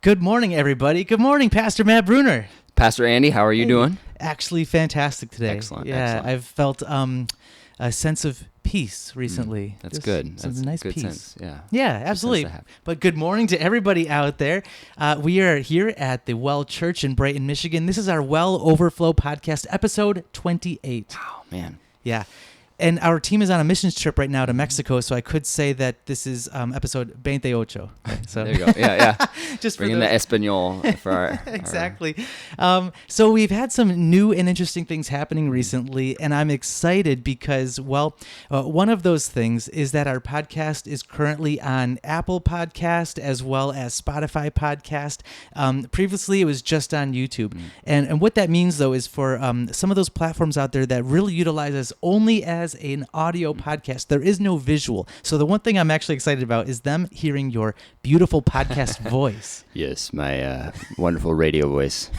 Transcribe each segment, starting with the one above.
Good morning, everybody. Good morning, Pastor Matt Brunner. Pastor Andy, how are you doing? Actually, fantastic today. Excellent. I've felt a sense of peace recently. That's Just good. Some That's nice good peace. sense. Yeah. Yeah, absolutely. But good morning to everybody out there. We are here at the Well Church in Brighton, Michigan. This is our Well Overflow podcast, episode 28. Wow, man. Yeah. And our team is on a missions trip right now to Mexico, so I could say that this is episode 28. So There you go. Yeah. just Bring in the Espanol for our... Exactly. So we've had some new and interesting things happening recently, and I'm excited because, one of those things is that our podcast is currently on Apple Podcast as well as Spotify Podcast. Previously, it was just on YouTube. And what that means, though, is for some of those platforms out there that really utilize us only as an audio podcast, there is no visual. So the one thing I'm actually excited about is them hearing your beautiful podcast voice. Yes, my wonderful radio voice.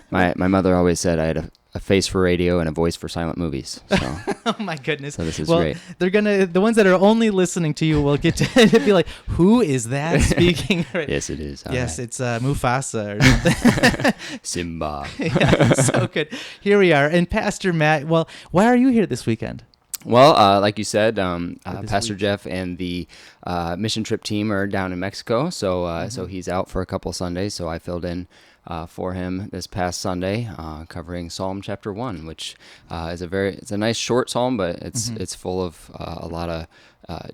My mother always said I had a face for radio and a voice for silent movies. So. Oh my goodness! So this is great. The ones that are only listening to you will get to be like, who is that speaking? Yes, it is. Yes, it's Mufasa or something. Simba. Yeah, so good. Here we are, and Pastor Matt. Well, why are you here this weekend? Well, like you said, Pastor week. Jeff and the mission trip team are down in Mexico, so he's out for a couple Sundays. So I filled in for him this past Sunday, covering Psalm chapter 1, which is it's a nice short psalm, but it's full of a lot of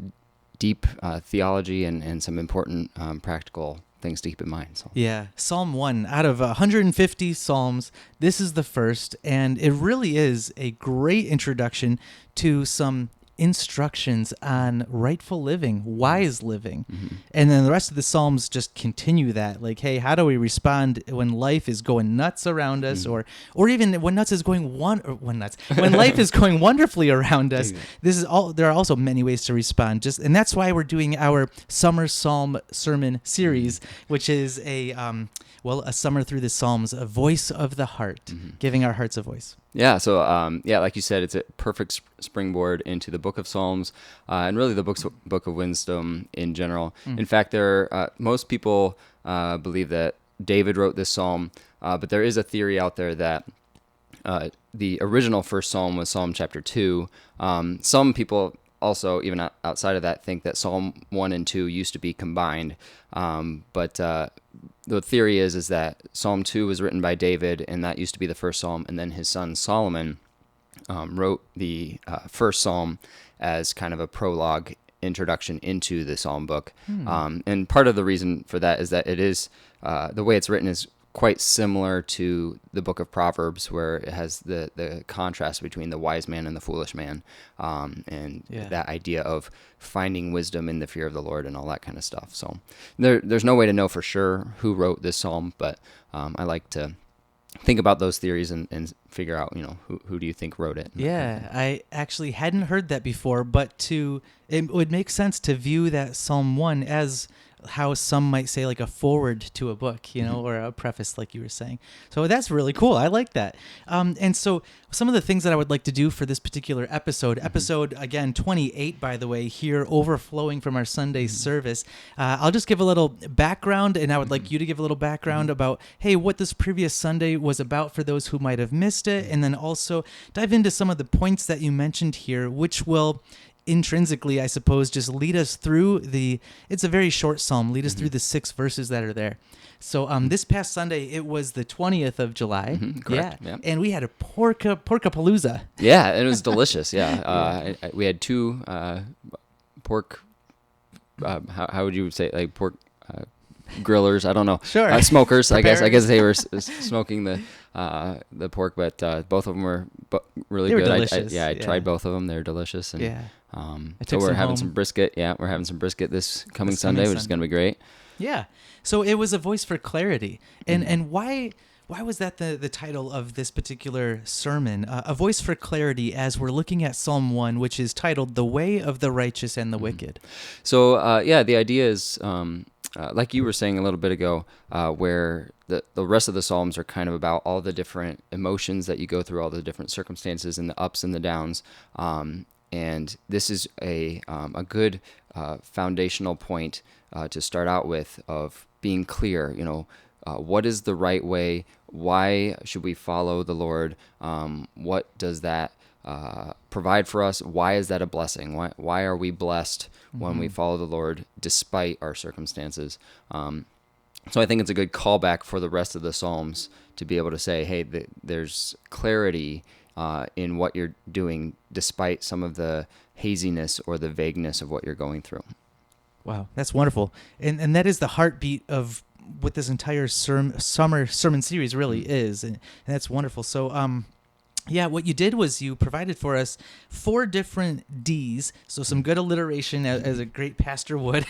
deep theology and some important practical things to keep in mind. So. Yeah, Psalm 1 out of 150 Psalms, this is the first, and it really is a great introduction to some instructions on rightful living, wise living. And then the rest of the Psalms just continue that. Like, hey, how do we respond when life is going nuts around us, or even when life is going wonderfully around us? There are also many ways to respond. And that's why we're doing our summer psalm sermon series, which is a summer through the Psalms, a voice of the heart, giving our hearts a voice. Yeah, so like you said, it's a perfect springboard into the Book of Psalms and really the Book of Wisdom in general. In fact, most people believe that David wrote this psalm, but there is a theory out there that the original first psalm was Psalm chapter 2. Some people also, even outside of that, think that Psalm 1 and 2 used to be combined, but the theory is that Psalm 2 was written by David, and that used to be the first psalm, and then his son Solomon wrote the first psalm as kind of a prologue introduction into the psalm book. And part of the reason for that is that it is, the way it's written is quite similar to the book of Proverbs, where it has the contrast between the wise man and the foolish man, and that idea of finding wisdom in the fear of the Lord and all that kind of stuff. So there's no way to know for sure who wrote this psalm, but I like to think about those theories and figure out, who do you think wrote it? Yeah, I actually hadn't heard that before, but it would make sense to view that Psalm 1 as how some might say like a forward to a book, or a preface, like you were saying. So that's really cool. I like that. And so some of the things that I would like to do for this particular episode, again, 28, by the way, here overflowing from our Sunday service, I'll just give a little background, and I would like you to give a little background about, hey, what this previous Sunday was about for those who might have missed it, and then also dive into some of the points that you mentioned here, which will intrinsically, I suppose, just lead us through it's a very short psalm, lead us through the 6 verses that are there. So this past Sunday, it was the 20th of July. Correct. Yeah. And we had a porkapalooza. Yeah, it was delicious. Yeah. We had 2 pork, how would you say, like pork grillers? I don't know. Sure. Smokers, I guess they were smoking the pork, but both of them were really good. Delicious. I tried both of them. They're delicious. And, so we're having some brisket. Yeah, we're having some brisket this coming Sunday, which is going to be great. Yeah. So it was a voice for clarity. And why was that the title of this particular sermon? A voice for clarity, as we're looking at Psalm 1, which is titled The Way of the Righteous and the Wicked. So, the idea is, like you were saying a little bit ago, where the rest of the Psalms are kind of about all the different emotions that you go through, all the different circumstances and the ups and the downs. And this is a good foundational point to start out with of being clear, what is the right way? Why should we follow the Lord? What does that provide for us? Why is that a blessing? Why are we blessed when we follow the Lord despite our circumstances? So I think it's a good callback for the rest of the Psalms to be able to say, hey, there's clarity in what you're doing despite some of the haziness or the vagueness of what you're going through. Wow, that's wonderful. And that is the heartbeat of what this entire summer sermon series really is. And that's wonderful. So, yeah, what you did was you provided for us 4 different D's, so some good alliteration as a great pastor would,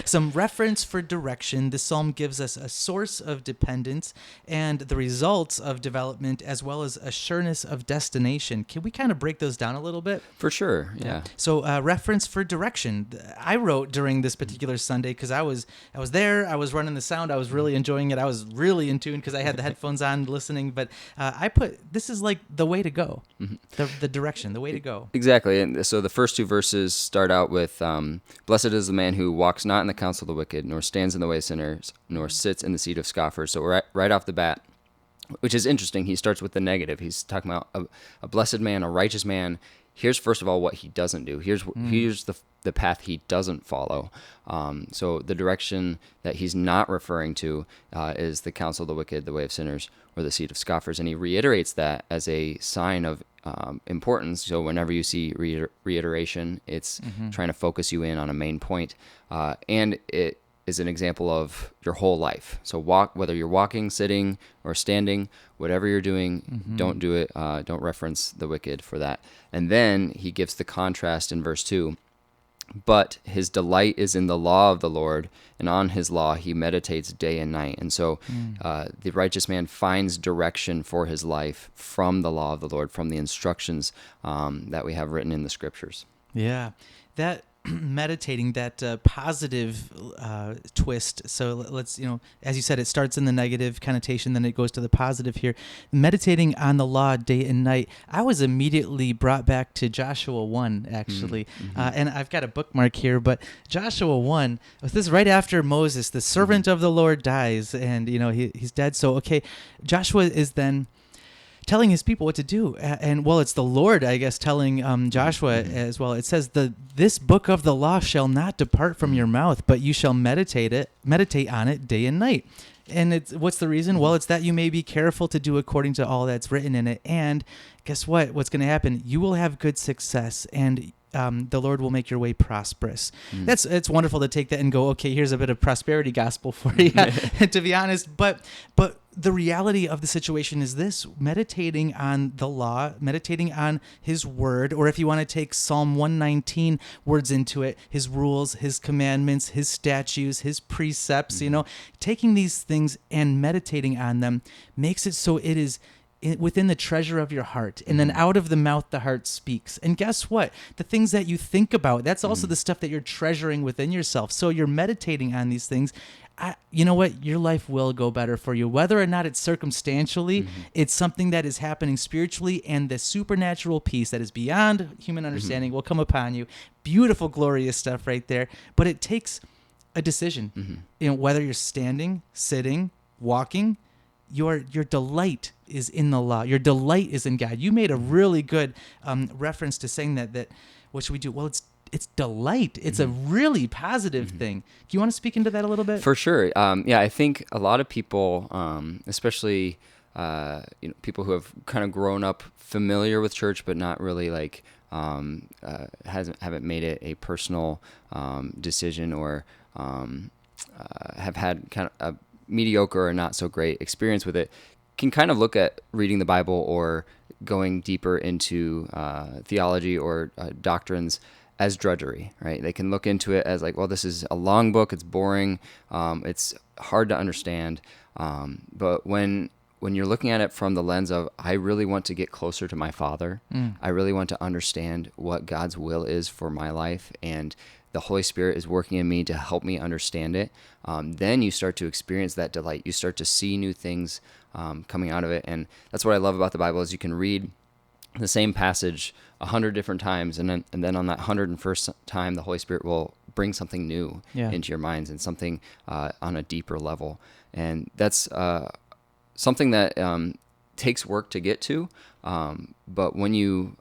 some reference for direction. The psalm gives us a source of dependence and the results of development, as well as a sureness of destination. Can we kind of break those down a little bit? For sure, yeah. So reference for direction. I wrote during this particular Sunday because I was there, I was running the sound, I was really enjoying it, I was really in tune because I had the headphones on listening, but I put, this is like the way to go, the direction, the way to go. Exactly. And so the first 2 verses start out with, blessed is the man who walks not in the counsel of the wicked, nor stands in the way of sinners, nor sits in the seat of scoffers. So right off the bat, which is interesting, he starts with the negative. He's talking about a blessed man, a righteous man. Here's, first of all, what he doesn't do. Here's the path he doesn't follow. So the direction that he's not referring to is the counsel of the wicked, the way of sinners, or the seat of scoffers. And he reiterates that as a sign of importance. So whenever you see reiteration, it's trying to focus you in on a main point. And it is an example of your whole life. So whether you're walking, sitting, or standing, whatever you're doing, don't do it. Don't reference the wicked for that. And then he gives the contrast in verse 2. But his delight is in the law of the Lord, and on his law he meditates day and night. And so the righteous man finds direction for his life from the law of the Lord, from the instructions that we have written in the scriptures. Yeah, that meditating, that positive twist. So let's, as you said, it starts in the negative connotation, then it goes to the positive here. Meditating on the law day and night. I was immediately brought back to Joshua 1, actually. And I've got a bookmark here, but Joshua 1, this is right after Moses, the servant of the Lord, dies, and, he's dead. So, okay, Joshua is then telling his people what to do. And it's the Lord, I guess, telling Joshua as well. It says, this book of the law shall not depart from your mouth, but you shall meditate on it day and night. And what's the reason? Well, it's that you may be careful to do according to all that's written in it. And guess what? What's going to happen? You will have good success, and the Lord will make your way prosperous. It's wonderful to take that and go, okay, here's a bit of prosperity gospel for you, to be honest. But the reality of the situation is this: meditating on the law, meditating on his word, or if you want to take Psalm 119 words into it, his rules, his commandments, his statutes, his precepts, taking these things and meditating on them makes it so it is within the treasure of your heart, and then out of the mouth the heart speaks. And guess what? The things that you think about, that's also the stuff that you're treasuring within yourself. So you're meditating on these things. You know what? Your life will go better for you, whether or not it's circumstantially. It's something that is happening spiritually, and the supernatural peace that is beyond human understanding will come upon you. Beautiful, glorious stuff right there. But it takes a decision. Whether you're standing, sitting, walking, your delight is in the law. Your delight is in God. You made a really good reference to saying that what should we do? Well, it's delight. It's a really positive thing. Do you want to speak into that a little bit? For sure. I think a lot of people, especially people who have kind of grown up familiar with church, but not really haven't made it a personal decision, or have had kind of a mediocre or not so great experience with it, can kind of look at reading the Bible or going deeper into theology or doctrines as drudgery, right? They can look into it as this is a long book, it's boring, it's hard to understand. But when you're looking at it from the lens of, I really want to get closer to my Father, I really want to understand what God's will is for my life, and the Holy Spirit is working in me to help me understand it, then you start to experience that delight. You start to see new things coming out of it. And that's what I love about the Bible, is you can read the same passage 100 different times, and then on that 101st time, the Holy Spirit will bring something new into your minds and something on a deeper level. And that's something that takes work to get to. But when you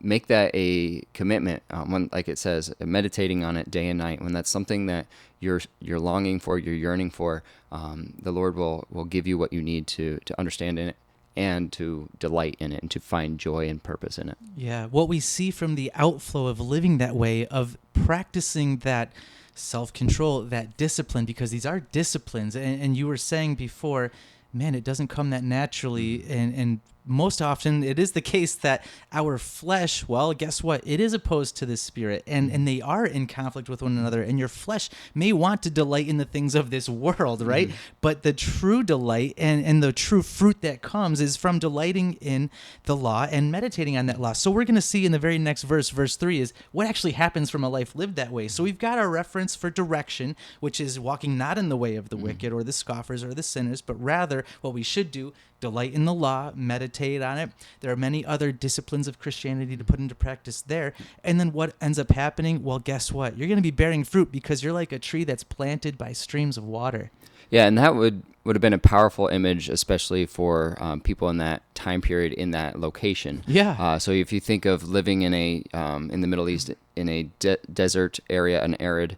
make that a commitment, when, like it says, meditating on it day and night, when that's something that you're longing for, you're yearning for, the Lord will give you what you need to understand in it and to delight in it and to find joy and purpose in it. Yeah, what we see from the outflow of living that way, of practicing that self-control, that discipline, because these are disciplines. And you were saying before, man, it doesn't come that naturally. And most often it is the case that our flesh, well, guess what? It is opposed to the Spirit, and they are in conflict with one another. And your flesh may want to delight in the things of this world, right? But the true delight and the true fruit that comes is from delighting in the law and meditating on that law. So we're going to see in the very next verse 3, is what actually happens from a life lived that way. So we've got our reference for direction, which is walking not in the way of the wicked or the scoffers or the sinners, but rather what we should do, delight in the law, meditate on it. There are many other disciplines of Christianity to put into practice there. And then what ends up happening? Well, guess what? You're going to be bearing fruit because you're like a tree that's planted by streams of water. Yeah, and that would have been a powerful image, especially for people in that time period, in that location. Yeah. So if you think of living in a in the Middle East, in a desert area, an arid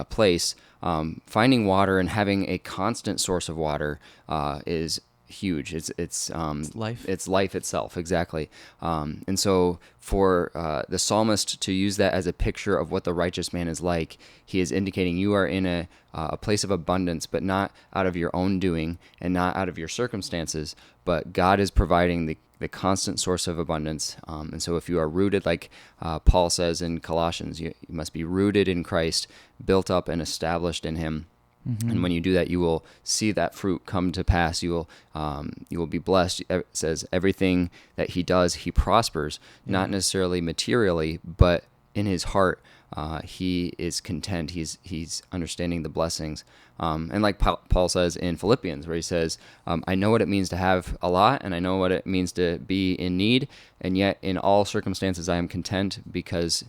place, finding water and having a constant source of water is huge. It's life. It's life itself, exactly. And so for the psalmist to use that as a picture of what the righteous man is like, he is indicating you are in a place of abundance, but not out of your own doing and not out of your circumstances, but God is providing the constant source of abundance. And so if you are rooted, like Paul says in Colossians, you must be rooted in Christ, built up and established in him. And when you do that, you will see that fruit come to pass. You will be blessed. It says everything that he does, he prospers, not necessarily materially, but in his heart, he is content. He's understanding the blessings. And like Paul says in Philippians, where he says, I know what it means to have a lot, and I know what it means to be in need, and yet in all circumstances I am content, because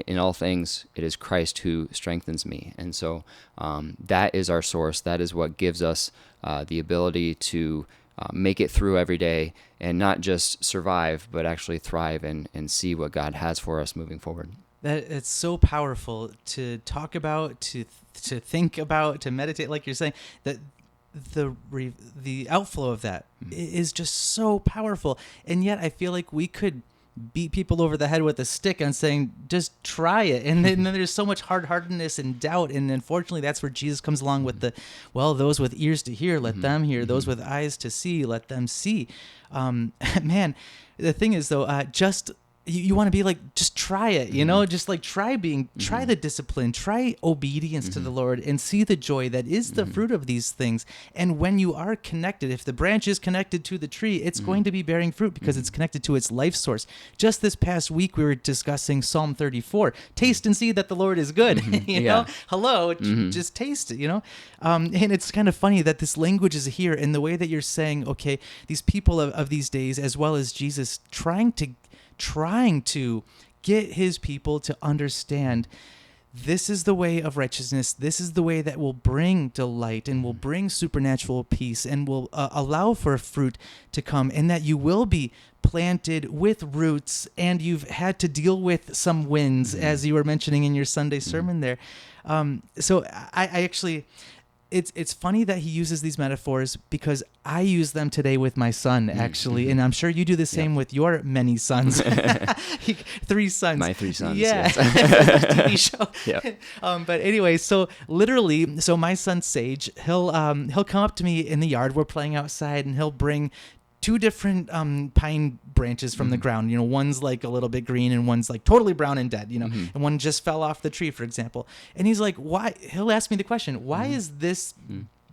in all things it is Christ who strengthens me. And so that is our source. That is what gives us the ability to make it through every day, and not just survive, but actually thrive and see what God has for us moving forward. That it's so powerful to talk about, to think about, to meditate, like you're saying, that the outflow of that is just so powerful. And yet I feel like we could beat people over the head with a stick on saying, just try it. And then there's so much hard-heartedness and doubt. And unfortunately, that's where Jesus comes along with those with ears to hear, let them hear. Those with eyes to see, let them see. Man, the thing is, though, you want to be like, just try it, just like try the discipline, try obedience to the Lord, and see the joy that is the fruit of these things. And when you are connected, if the branch is connected to the tree, it's going to be bearing fruit because it's connected to its life source. Just this past week, we were discussing Psalm 34. Taste and see that the Lord is good. Hello, just taste it, and it's kind of funny that this language is here, and the way that you're saying, okay, these people of these days, as well as Jesus, trying to get his people to understand this is the way of righteousness. This is the way that will bring delight and will bring supernatural peace and will allow for fruit to come, and that you will be planted with roots, and you've had to deal with some winds, as you were mentioning in your Sunday sermon there. So I actually... It's funny that he uses these metaphors, because I use them today with my son, actually, and I'm sure you do the same with your many sons. 3 sons. My 3 sons, yeah. yes. TV show. But anyway, so literally, my son Sage, he'll come up to me in the yard. We're playing outside, and he'll bring 2 different pine branches from the ground. One's like a little bit green, and one's like totally brown and dead, and one just fell off the tree, for example. And he's like, why? He'll ask me the question, why is this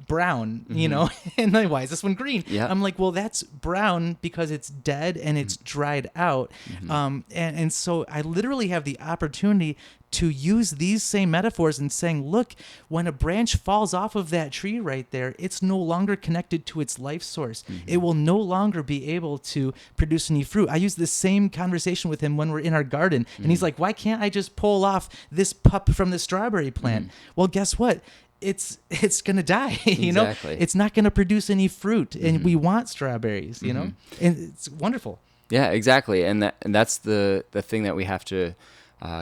brown, you know, and like, why is this one green? Yeah. I'm like, well, that's brown because it's dead and it's dried out. And so I literally have the opportunity to use these same metaphors and saying, look, when a branch falls off of that tree right there, it's no longer connected to its life source. It will no longer be able to produce any fruit. I use the same conversation with him when we're in our garden, and he's like, why can't I just pull off this pup from the strawberry plant? Well, guess what? It's gonna die. You know, it's not gonna produce any fruit, and we want strawberries. You know, and it's wonderful. Yeah, exactly, and that's the thing that we have to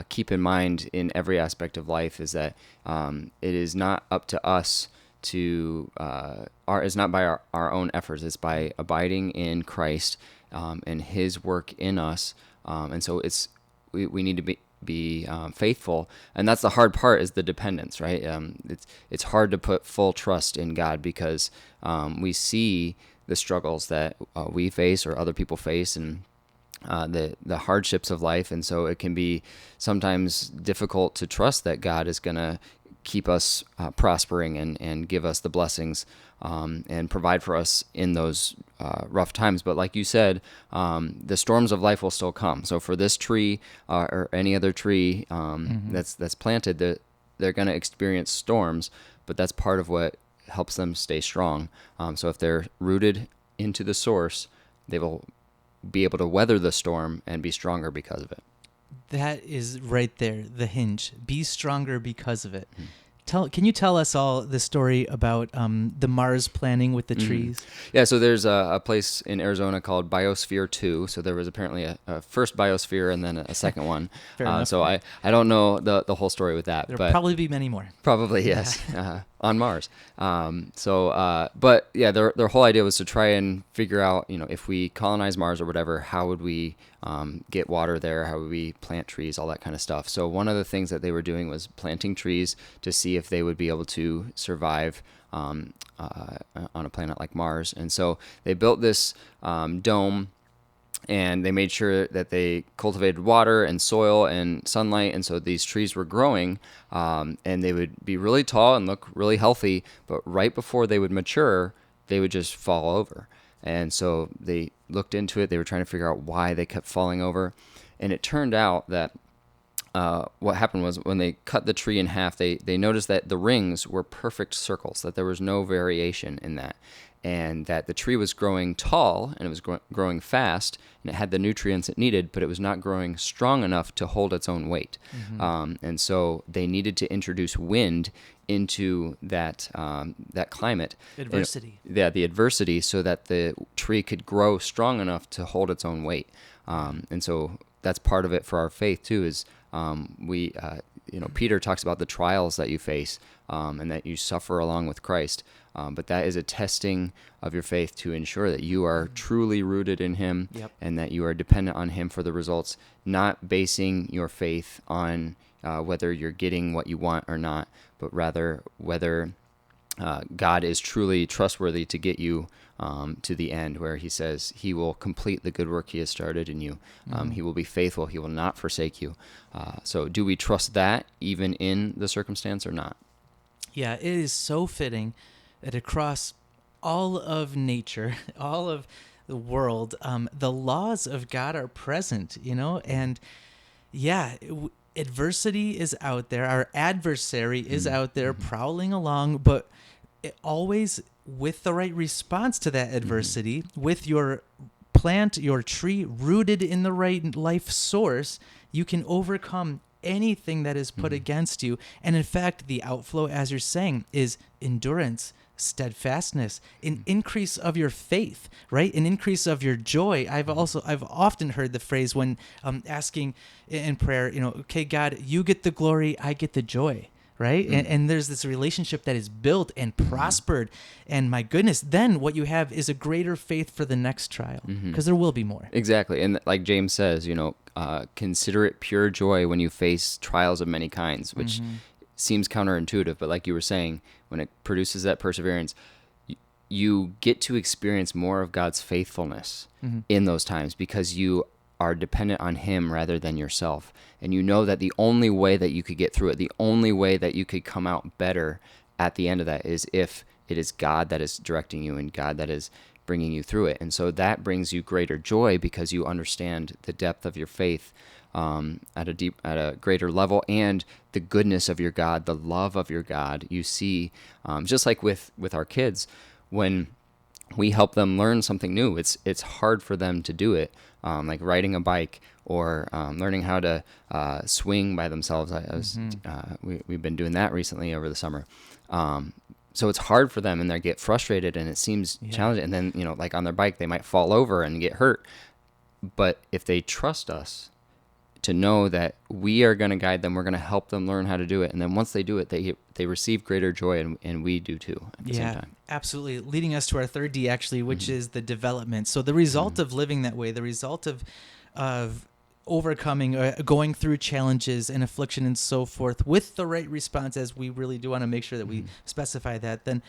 keep in mind in every aspect of life, is that it is not up to us to it's not by our own efforts. It's by abiding in Christ and His work in us, and so we need to be faithful, and that's the hard part, is the dependence, right? It's hard to put full trust in God because we see the struggles that we face or other people face, and the hardships of life, and so it can be sometimes difficult to trust that God is going to keep us prospering and give us the blessings and provide for us in those rough times. But like you said, the storms of life will still come. So for this tree or any other tree that's planted, they're going to experience storms, but that's part of what helps them stay strong. So if they're rooted into the source, they will be able to weather the storm and be stronger because of it. That is right there, the hinge. Be stronger because of it. Can you tell us all the story about the Mars planning with the trees? Yeah, so there's a place in Arizona called Biosphere 2. So there was apparently a first biosphere and then a second one. So I don't know the whole story with that. There'll probably be many more. Probably, yes, on Mars. But yeah, their whole idea was to try and figure out, if we colonize Mars or whatever, how would we get water there? How would we plant trees? All that kind of stuff. So one of the things that they were doing was planting trees to see if they would be able to survive on a planet like Mars. And so they built this dome, and they made sure that they cultivated water and soil and sunlight, and so these trees were growing, and they would be really tall and look really healthy, but right before they would mature, they would just fall over. And so they looked into it. They were trying to figure out why they kept falling over, and it turned out that what happened was when they cut the tree in half, they noticed that the rings were perfect circles, that there was no variation in that, and that the tree was growing tall and it was growing fast, and it had the nutrients it needed, but it was not growing strong enough to hold its own weight. And so they needed to introduce wind into that climate. Adversity. The adversity, so that the tree could grow strong enough to hold its own weight. And so that's part of it for our faith too, is Peter talks about the trials that you face and that you suffer along with Christ. But that is a testing of your faith to ensure that you are truly rooted in Him, and that you are dependent on Him for the results, not basing your faith on whether you're getting what you want or not, but rather whether God is truly trustworthy to get you to the end, where He says He will complete the good work He has started in you. He will be faithful. He will not forsake you. So do we trust that even in the circumstance or not? Yeah, it is so fitting that across all of nature, all of the world, the laws of God are present, and adversity is out there. Our adversary is out there prowling along, but always with the right response to that adversity, with your plant, your tree rooted in the right life source, you can overcome anything that is put against you. And in fact, the outflow, as you're saying, is endurance, steadfastness, an increase of your faith, right? An increase of your joy. I've often heard the phrase when asking in prayer, okay, God, you get the glory, I get the joy. Right? And there's this relationship that is built and prospered. And my goodness, then what you have is a greater faith for the next trial, because there will be more. Exactly. And like James says, consider it pure joy when you face trials of many kinds, which seems counterintuitive. But like you were saying, when it produces that perseverance, you get to experience more of God's faithfulness in those times, because you are dependent on Him rather than yourself. And you know that the only way that you could get through it, the only way that you could come out better at the end of that is if it is God that is directing you and God that is bringing you through it. And so that brings you greater joy because you understand the depth of your faith at a greater level, and the goodness of your God, the love of your God. You see, just like with our kids, when we help them learn something new, it's hard for them to do it, like riding a bike or learning how to swing by themselves. We've been doing that recently over the summer. So it's hard for them, and they get frustrated, and it seems challenging. And then, like on their bike, they might fall over and get hurt. But if they trust us to know that we are going to guide them, we're going to help them learn how to do it. And then once they do it, they receive greater joy, and we do too at the same time. Absolutely. Leading us to our third D, actually, which is the development. So the result of living that way, the result of overcoming, going through challenges and affliction and so forth with the right response, as we really do want to make sure that we specify that, then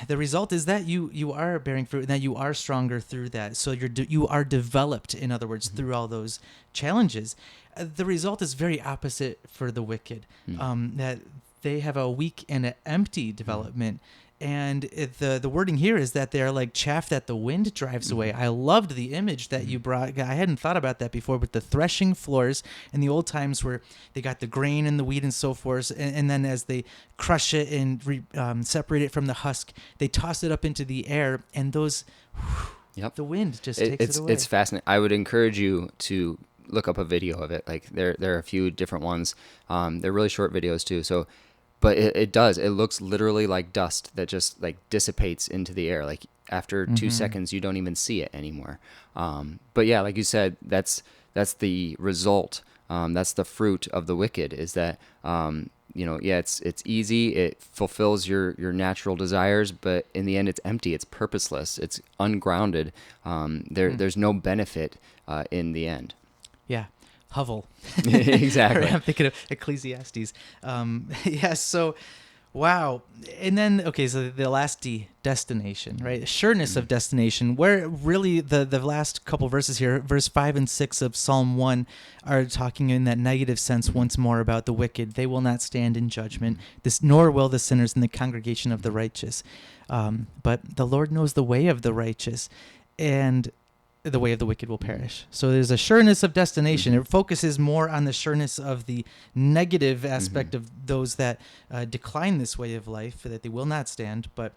the result is that you are bearing fruit and that you are stronger through that. So you are developed, in other words, through all those challenges. The result is very opposite for the wicked, that they have a weak and an empty development. And the wording here is that they are like chaff that the wind drives away. I loved the image that you brought. I hadn't thought about that before, but the threshing floors in the old times where they got the grain and the wheat and so forth, and then as they crush it and separate it from the husk, they toss it up into the air, and those, the wind just takes it away. It's fascinating. I would encourage you to look up a video of it. Like there are a few different ones. They're really short videos too. So. But it looks literally like dust that just like dissipates into the air. Like after 2 seconds, you don't even see it anymore. But yeah, like you said, that's the result. That's the fruit of the wicked, is that, it's easy. It fulfills your natural desires, but in the end, it's empty. It's purposeless. It's ungrounded. There's no benefit in the end. Yeah. Hovel. Exactly. I'm thinking of Ecclesiastes. So, wow. And then, so the last D, destination, right? Sureness of destination, where really the last couple verses here, verse 5 and 6 of Psalm 1, are talking in that negative sense once more about the wicked. They will not stand in judgment, nor will the sinners in the congregation of the righteous. But the Lord knows the way of the righteous, and the way of the wicked will perish. So there's a sureness of destination. It focuses more on the sureness of the negative aspect of those that decline this way of life, that they will not stand. But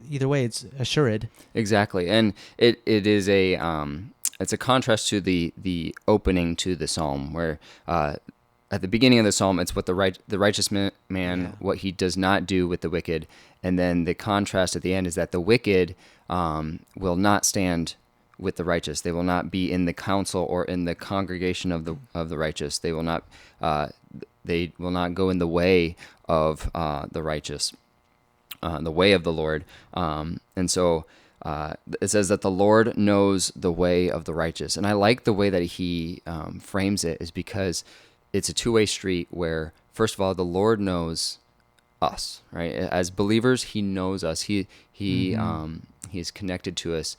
either way, it's assured. Exactly, and it is it's a contrast to the opening to the psalm, where at the beginning of the psalm, it's what the righteous man what he does not do with the wicked, and then the contrast at the end is that the wicked will not stand with the righteous. They will not be in the council or in the congregation of the righteous. They will not go in the way of the righteous, the way of the Lord. And so it says that the Lord knows the way of the righteous. And I like the way that he frames it, is because it's a two-way street where, first of all, the Lord knows us, right? As believers, he knows us. He is connected to us.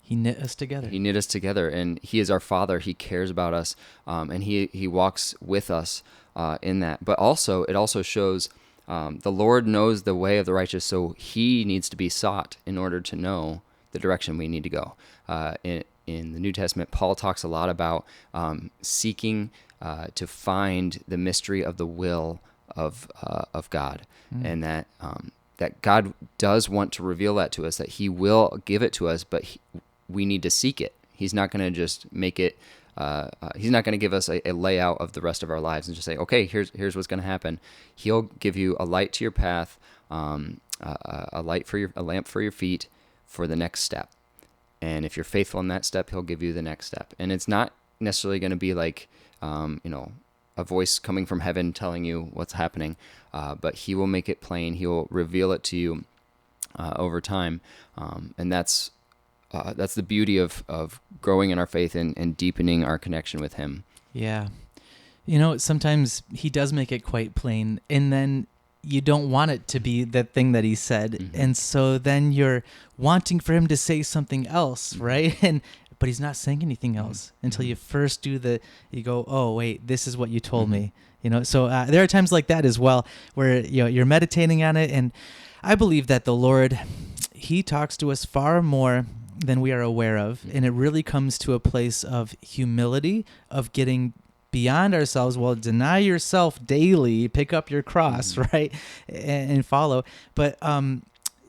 He knit us together. He knit us together, and he is our Father. He cares about us, and he walks with us in that. But also, it also shows the Lord knows the way of the righteous, so he needs to be sought in order to know the direction we need to go. In the New Testament, Paul talks a lot about seeking to find the mystery of the will of God, and that God does want to reveal that to us, that he will give it to us, but we need to seek it. He's not going to just make it, he's not going to give us a layout of the rest of our lives and just say, okay, here's what's going to happen. He'll give you a light to your path, a lamp for your feet for the next step. And if you're faithful in that step, he'll give you the next step. And it's not necessarily going to be like, a voice coming from heaven telling you what's happening, but he will make it plain. He will reveal it to you over time. And that's the beauty of growing in our faith and deepening our connection with him. Yeah. Sometimes he does make it quite plain, and then you don't want it to be the thing that he said. And so then you're wanting for him to say something else, right? But he's not saying anything else until you first you go, oh, wait, this is what you told me. So there are times like that as well where you're meditating on it, and I believe that the Lord, he talks to us far more than we are aware of, and it really comes to a place of humility, of getting beyond ourselves. Well, deny yourself daily, pick up your cross, right, and follow. But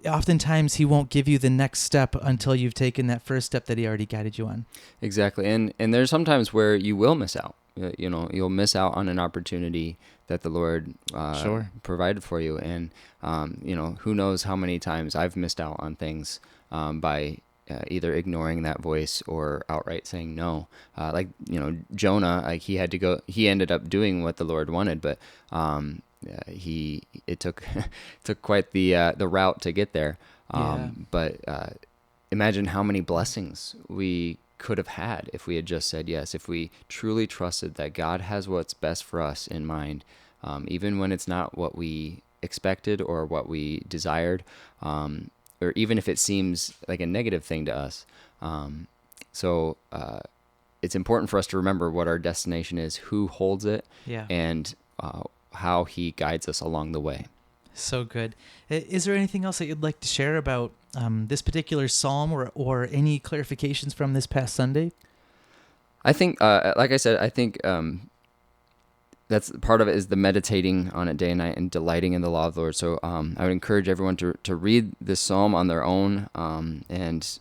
oftentimes he won't give you the next step until you've taken that first step that he already guided you on. Exactly. And there's sometimes where you will miss out. You'll miss out on an opportunity that the Lord provided for you. And, who knows how many times I've missed out on things by either ignoring that voice or outright saying no. Jonah, he ended up doing what the Lord wanted, but it took quite the route to get there. But imagine how many blessings we could have had if we had just said yes, if we truly trusted that God has what's best for us in mind, even when it's not what we expected or what we desired, or even if it seems like a negative thing to us. So it's important for us to remember what our destination is, who holds it, and how he guides us along the way. So good. Is there anything else that you'd like to share about this particular psalm or any clarifications from this past Sunday? I think, like I said, that's part of it, is the meditating on it day and night and delighting in the law of the Lord. So I would encourage everyone to read this psalm on their own and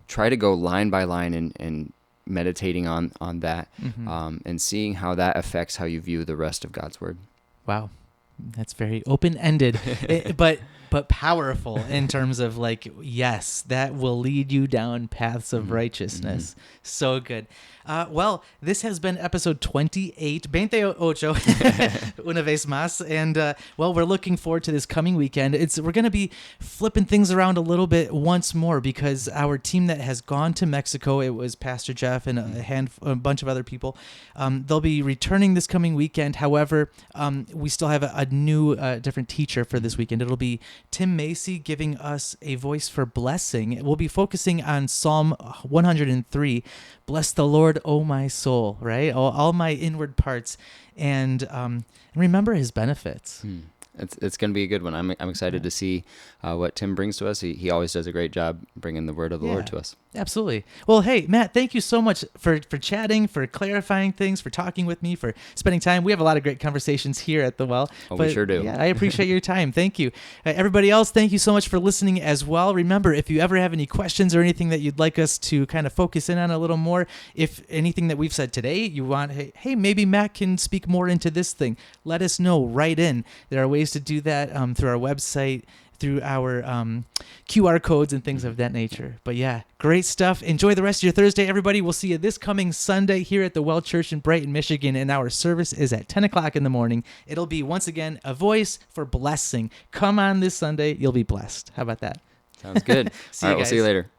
try to go line by line and meditating on that and seeing how that affects how you view the rest of God's word. Wow. That's very open-ended, but powerful in terms of yes, that will lead you down paths of righteousness. So good. Well, this has been episode 28, 28, una vez más, and we're looking forward to this coming weekend. We're going to be flipping things around a little bit once more because our team that has gone to Mexico, it was Pastor Jeff and a bunch of other people. They'll be returning this coming weekend. However, we still have a new, different teacher for this weekend. It'll be Tim Macy giving us a voice for blessing. We'll be focusing on Psalm 103. Bless the Lord, O my soul, right? All my inward parts, and remember his benefits. It's going to be a good one. I'm excited to see what Tim brings to us. He always does a great job bringing the word of the Lord to us. Absolutely. Well, hey, Matt, thank you so much for chatting, for clarifying things, for talking with me, for spending time. We have a lot of great conversations here at the Well. We sure do. Yeah, I appreciate your time. Thank you. Everybody else, thank you so much for listening as well. Remember, if you ever have any questions or anything that you'd like us to kind of focus in on a little more, if anything that we've said today, you want, hey, maybe Matt can speak more into this thing, let us know. Write in. There are ways to do that through our website, through our QR codes and things of that nature. But yeah, great stuff. Enjoy the rest of your Thursday, everybody. We'll see you this coming Sunday here at the Well Church in Brighton, Michigan, and our service is at 10 o'clock in the morning. It'll be, once again, a voice for blessing. Come on this Sunday. You'll be blessed. How about that? Sounds good. All right, we'll see you later.